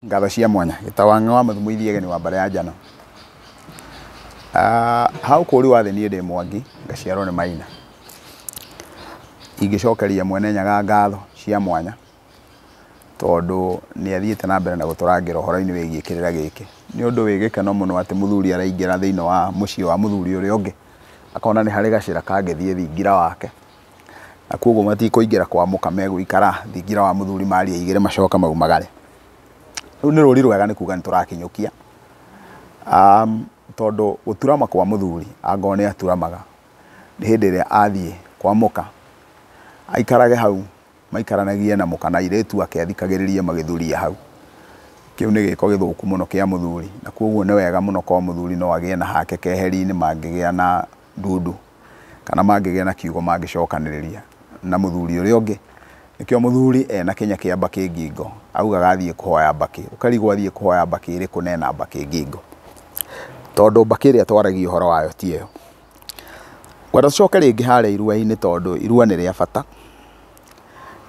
Ngatho cia mwanya gitawanga wa mathumu ithiegeni wa mbare ya njano hau kuri wathe nie ndi Mwangi ngaciarwo ni Maina ingicokeria mwene Nyaga ngatho cia mwanya tondu ni athiite na mbere na guturangira uhoro-ini wigie kirira giki ni undu wi gikeno muno ati muthuri araingira thiini wa mucii wa muthuri uri ungi akona ni hari gacira kangithie thingira wake na koguo matikuingira kwa muka meguikara thingira wa muthuri mari igire macoka maumagare riu ni ruri rwega ni kuga ni turakinyukia tondu guturama kwa muthuri ango ni aturamaga ni hindi ria athie kwa muka aikarage hau maikaranagie na muka na iretu ake athikagiririe magithuria hau kiu ni giko githuku muno kia muthuri na koguo ni wega muno kwa muthuri no agie na hake keheri-ini mangigia na ndundu kana mangigia na kiugo mangicokaniriria na muthuri uri ungi nikio muthuri ena kinya kia mbaki ngingo augaga athie kuhoya mbaki ukarigwo athie kuhoya mbaki iri kunena mbaki ngingo tondu mbaki ria twaragia uhoro wayo tieyo gwenda tucoke ringi haria irua-ini tondu irua ni ria bata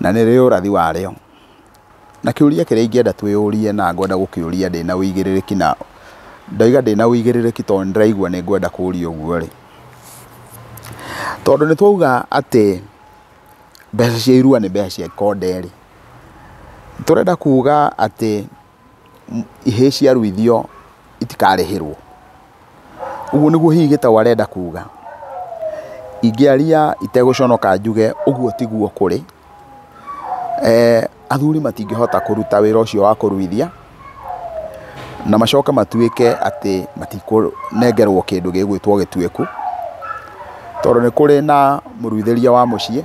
na ni ri urathi wario na kiuria kiria ingienda twiyurie na ngwenda gukiuria ndina uigiririki na ndaiga ndina uigiririki tondu ndiraigua ni ngwenda kuuria uguo ri tondu ni twauga ati mbeca cia irua ni mbeca cia ikonderi turenda kuga ati ihe cia ruithio itikarihirwo uguo niguo hihi gitawa arenda kuga ingiaria iteguconoka njuge uguo tiguo kuri athuri matingihota kuruta wira ucio wa kuruithia na macoka matuike ati matikunengerwo kindu gigwitwo gitueku tondu ni kuri na muruitheria wa mucii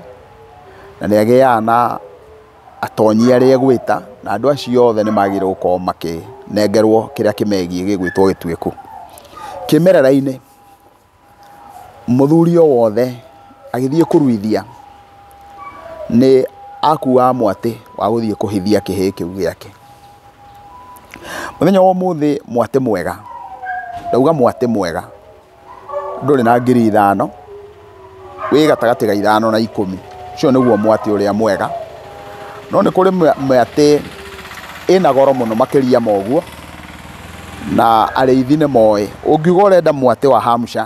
na ni agiaga na atonyi aria egwita na andu acio othe ni magire gukorwo makinengerwo kiria kimegie gigwitwo gitueku kimerera-ini muthuri o wothe agithie kuruithia ni akua mwate wa guthie kuhithia kihi kiu giake muthenya wa umuthi mwate mwega ndauga mwate mwega nduri na ngiri 5 wi gatagati ga 5 na 10 cio niguo mwate uria mwega no ni kuri mwate ina goro muno makiria moguo na ariithi ni moe ungiuga urenda mwate wa Hampshire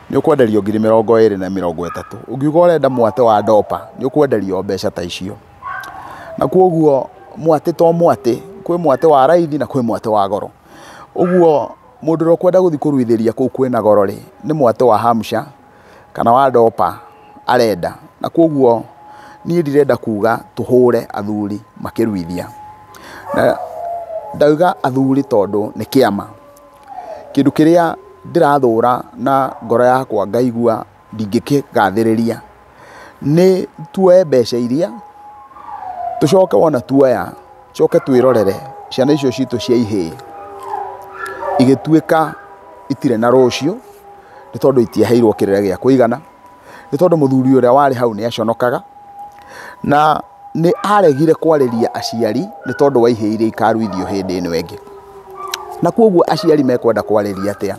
ni ukwenderio 20 na 30 ungiuga urenda mwate wa Dopa ni ukwenderio mbeca ta icio na koguo mwate to mwate kwi mwate wa raithi na kwi mwate wa goro uguo mundu ro kwenda guthi kuruithiria kuu kwina goro ri ni mwate wa Hampshire kana wa Dopa arenda na koguo ni ndirenda kuga tuhure athuri makiruithia na ndauga athuri tondu ni kiama kindu kiria ndirathura na ngoro yakwa ngaigua ndingikigathiriria ni tuoe mbeca iria tucoke wona tuoya coke twirorere ciana icio citu cia ihii igituika itire na rucio ni tondu itiaheirwo kirire gia kuigana ni tondu muthuri uria wari hau ni aconokaga na ni aregire kwariria aciari ni tondu wa ihii iria ikaruithio hindi ino ingi na koguo aciari mekwenda kwariria atia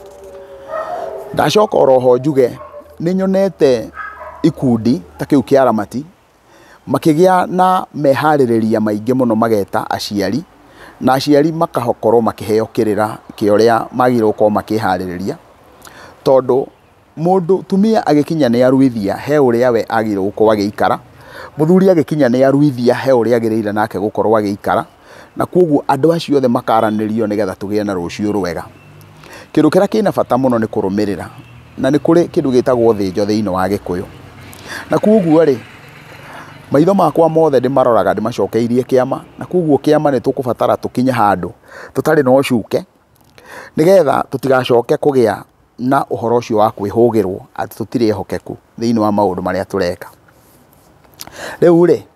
ndacoka oroho njuge ni nyonete ikundi ta kiu kia Aramati makigia na mehaririria maingi muno mageta aciari na aciari makahokorwo makiheo kirira kioria magire uko makihaririria tondu mundu tumia agikinya ni aruithia he uria we agire uko agiikara muthuri agikinya ni aruithia he uria agireire nake gukorwo agiikara na koguo andu acio othe makaranirio nigetha tugie na rucio rwega kindu kiria kina bata muno ni kurumirira na ni kuri kindu gitagwo thinjo thiini wa Gikuyu na koguo ri maitho makwa mothe ndimaroraga ndimacokeirie kiama na koguo kiama ni tukubatara tukinya handu tutari no cuke nigetha tutigacoke kugia na uhoro ucio wa kwihugirwo ati tutire hokeku thiini wa maundu maria tureka riu ri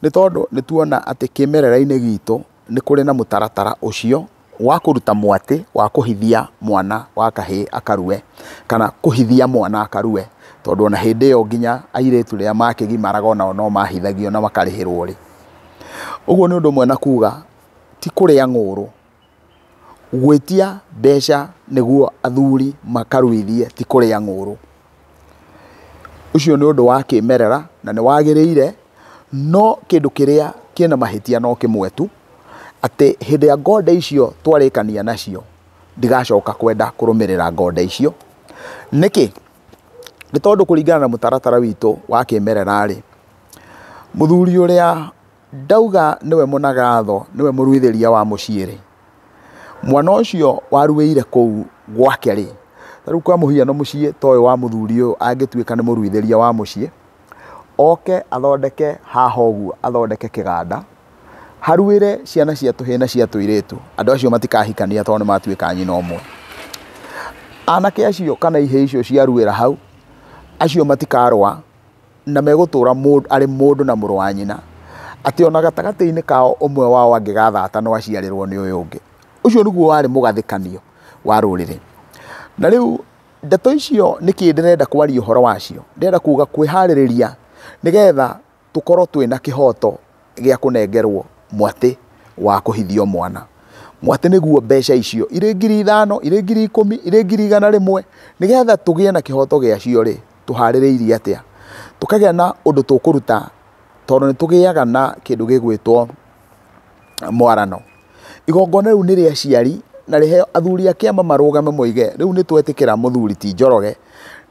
ni tondu ni tuona ati kimerera-ini gitu ni kuri na mutaratara ucio wa kuruta mwate wa kuhithia mwana wa kahi akarue kana kuhithia mwana akarue tondu ona hindi yo nginya airetu ria makigimaraga no mahithagio na makarihirwo ri uguo ni undu mwena kuga ti kuria ng'uru gwitia mbeca niguo athuri makaruithie ti kuria ng'uru ucio ni undu wa kimerera na ni wagiriire no kindu kiria kina mahitia no kimwe tu ati hindi ya ngonde icio twarikania nacio ndigacoka kwenda kurumirira ngonde icio niki ni tondu kuringana na mutaratara witu wa kimerera ri muthuri uria ndauga niwe munagatho niwe muruithiria wa muciiri mwana ucio waruire kou gwake ri taru kwa muhiano mucii toyo wa muthuri uyu angituika ni muruithiria wa mucii oke athondeke haha uguo athondeke kiganda haruire ciana cia tuhina cia tuiritu andu acio matikahikania tondu matuika nyina omwe anake acio kana ihe icio cia ruira hau acio matikarwa na megutura ari mundu na muru wa nyina ati ona gatagati-ini kao umwe wao angigathata no aciarirwo ni uyu ungi ucio niguo wari mugathikanio wa ruriri na riu ndeto icio niki ndirenda kwaria uhoro wacio ndirenda kuga kwihaririria nigetha tukorwo twina kihoto gia kunengerwo mwate wa kuhithio mwana mwate niguo mbeca icio ire 5,000 ire 10,000 ire 100,000 nigetha tugie na kihoto gia cio ri tuhaririirie atia tukagia na undu tukuruta tondu ni tugiaga na kindu gigwitwo mwarano igongona riu ni ria aciari na rihe athuri a kiama marugame moige riu ni twetikira muthuri ti Njoroge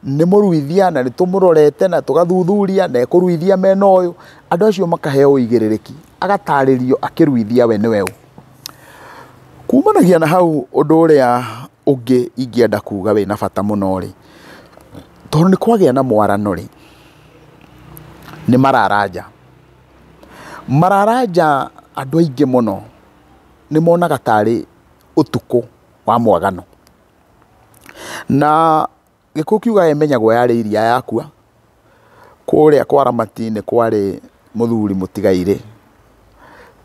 ni muruithia na ni tumurorete na tugathuthuria na ekuruithia mena uyu andu acio makaheo igiririki agataririo akiruithia we niwe kumanagia na hau undu uria ungi ingienda kuga we na bata muno ri tondu ni kwagia na mwarano ri ni mararaja andu aingi muno ni monaga tari utuku wa mwagano na gikuo kiuga emenyagwo yari iria yakua kuria kwa Ramati-ini kwari muthuri mutigaire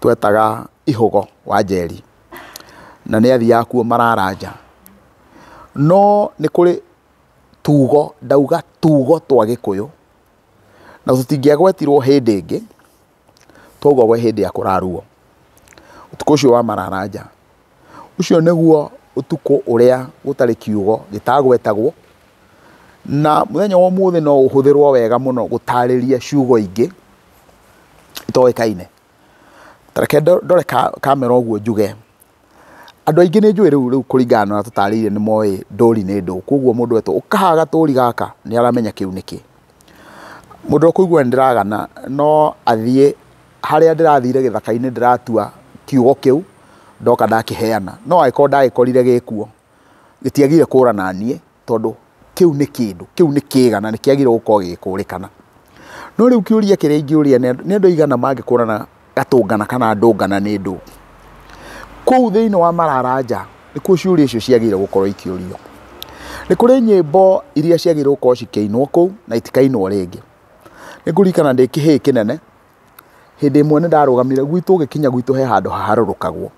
twetaga Ihugo wa Njeri na ni athia kuo mararaja no ni kuri tugo ndauga tugo twa Gikuyu na tutingiagwetirwo hindi ingi togwo hindi ya kuraruo utuku ucio wa mararaja ucio niguo utuku uria gutari kiugo gitagwetagwo na muthenya wa muthi no uhuthirwo wega muno gutariria ciugo ingi itoekaine tareke ndore kamera uguo njuge andu aingi ni njui riu kuringana na tutariire ni moi ndori ni ndu koguo mundu wetu ukahaga turi gaka ni aramenya kiu niki mundu kuigua ndiragana no athie haria ndirathire githaka-ini ndiratua kiugo kiu ndoka ndakiheana no aiko ndagikorire gikuo gitiagire kurana nie tondu kiu ni kindu kiu ni kigana ni kiagire gukorwo gikurikana no riu kiuria kiria ingiuria ni andu igana mangikurana gatungana kana ndungana ni ndu kou thiini wa mararaja ni kuo ciuria icio ciagire gukorwo ikiurio ni kuri nyimbo iria ciagire gukorwo cikeinwo kou na itikainwo ringi ni ngurikana ndi kihii kinene hindi imwe ni ndarugamire gwitu gikinya gwitu he handu haharurukagwo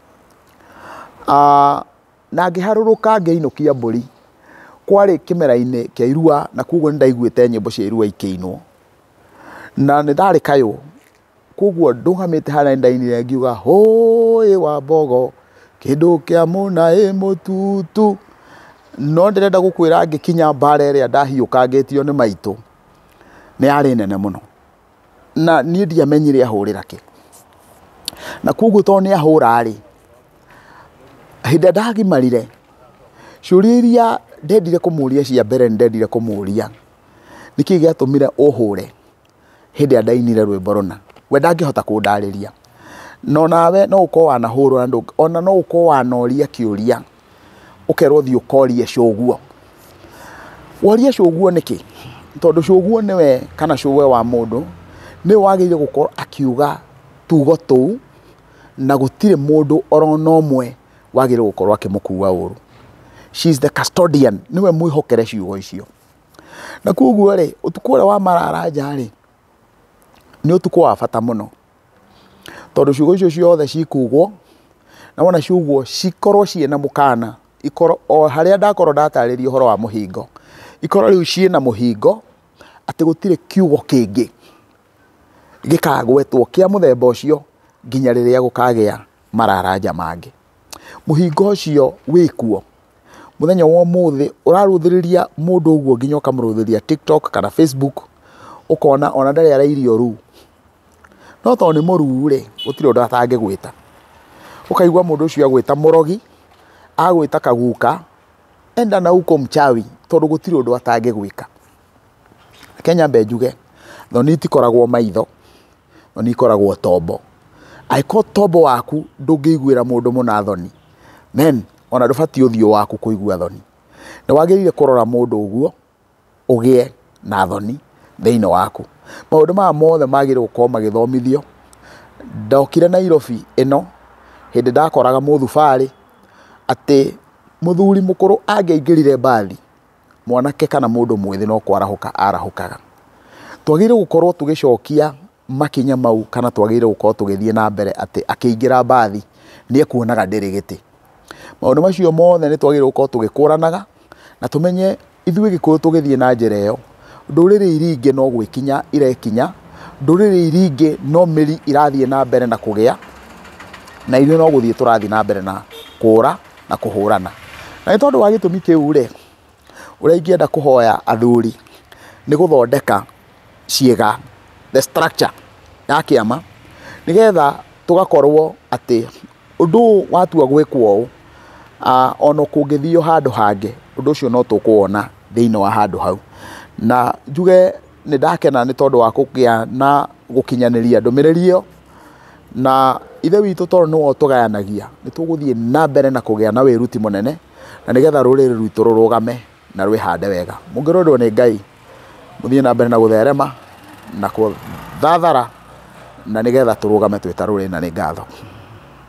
na ngiharuruka ngeinukia mburi kwari kimera-ini kia irua na koguo ndaiguite nyimbo cia irua ikeinwo na ni ndari kayo koguo ndungamite hana ndainire ngiuga hoi wa mbogo kindu kia muna mututu no ndirenda gukwira ngikinya mbara iria ndahiukangitio ni maitu ni ari nene muno na nie ndiamenyire ahurira ki na koguo to ni ahura ri hinda ndagimarire ciuria iria ndendire kumuria cia mbere ndendire kumuria niki giatumire uhure hindi ndainire rwimbo runa we ndangihota kundariria no nawe no uko wanahurwo ndu ona no uko wanoria kiuria ukerwo thi ukorie coguo woria coguo niki tondu coguo niwe kana coguo wa mundu ni wagire gukorwo akiuga tugo tuu na gutire mundu orona omwe wagire gukorwo akimukua uru she is the custodian niwe mwihokere ciugo icio na koguo ri utuku wa mararaja ri ni utuku wa bata muno tondu ciugo icio ciothe cikugwo na wona ciugwo cikorwo ciena mukana ikorwo o haria ndakorwo ndatariria uhoro wa muhingo ikorwo riu ciena muhingo ati gutire kiugo kingi gikagwetwo kia muthemba ucio nginya riria gukagia mararaja mangi muhingo ucio wikuo muthenya wa muthi uraruthiriria mundu uguo nginya ukamuruthiria TikTok kana Facebook ukona ona ndari arairio ru no to ni muru ri gutire undu atangigwita ukaigua mundu ucio agwita murogi, agwita kaguka, enda na uko mchawi tondu gutiri undu atangigwika. Kenya mbenjuge thoni itikoragwo maitho, thoni ikoragwo tombo. Aiko tombo waku ndungiguira mundu muna thoni, men ona ndubati uthio waku kuigua thoni. Ni wagirire kurora mundu uguo ugie na thoni thiini waku. Maundu maya mothe magire gukorwo magithomithio. Ndokire Nairobi ino hindi ndakoraga muthubari ati muthuri mukuru angeingirire mbathi, mwanake kana mundu mwithi no kwarahuka arahukaga. Twagire gukorwo tugicokia makinya mau, kana twagire gukorwo tugithie na mbere ati akiingira mbathi ni ekuonaga ndiri giti. Maundu macio mothe ni twagire gukorwo tugikuranaga na tumenye ithuĩ Gĩkũyũ tugithie na njĩra ĩyo, ndũrĩrĩ iringi no gwikinya irekinya, ndũrĩrĩ iringi no mĩri irathie na mbere na kũgĩa, na ithuĩ no gũthie tũrathie na mbere na kũra na kũhũrana. Na nĩ tondũ wa gĩtũmi kĩu rĩ, ũrĩa ingĩenda kũhoya athuri nĩ gũthondeka ciĩga, the structure ya kĩama, nĩgetha tũgakorwo atĩ ũndũ watua gwĩkwo ũũ, ona kũngĩthio handũ hangĩ ũndũ ũcio no tũkuona thĩinĩ wa handũ hau. Na njuge nĩ ndakena nĩ tondũ wa kũgĩa na gũkinyanĩria ndũmĩrĩri ĩyo, na ithe witũ tondũ nĩwe ũtũgayanagia, nĩ tũgũthiĩ na mbere na kũgĩa na wĩruti mũnene, na nĩgetha rũrĩrĩ rwitũ rũrũgame na rwĩhande wega. Mũngĩrorwo nĩ Ngai, mũthiĩ na mbere na gũtherema na gũthathara, na nĩgetha tũrũgame twĩ ta rũrĩrĩ, na nĩ ngatho.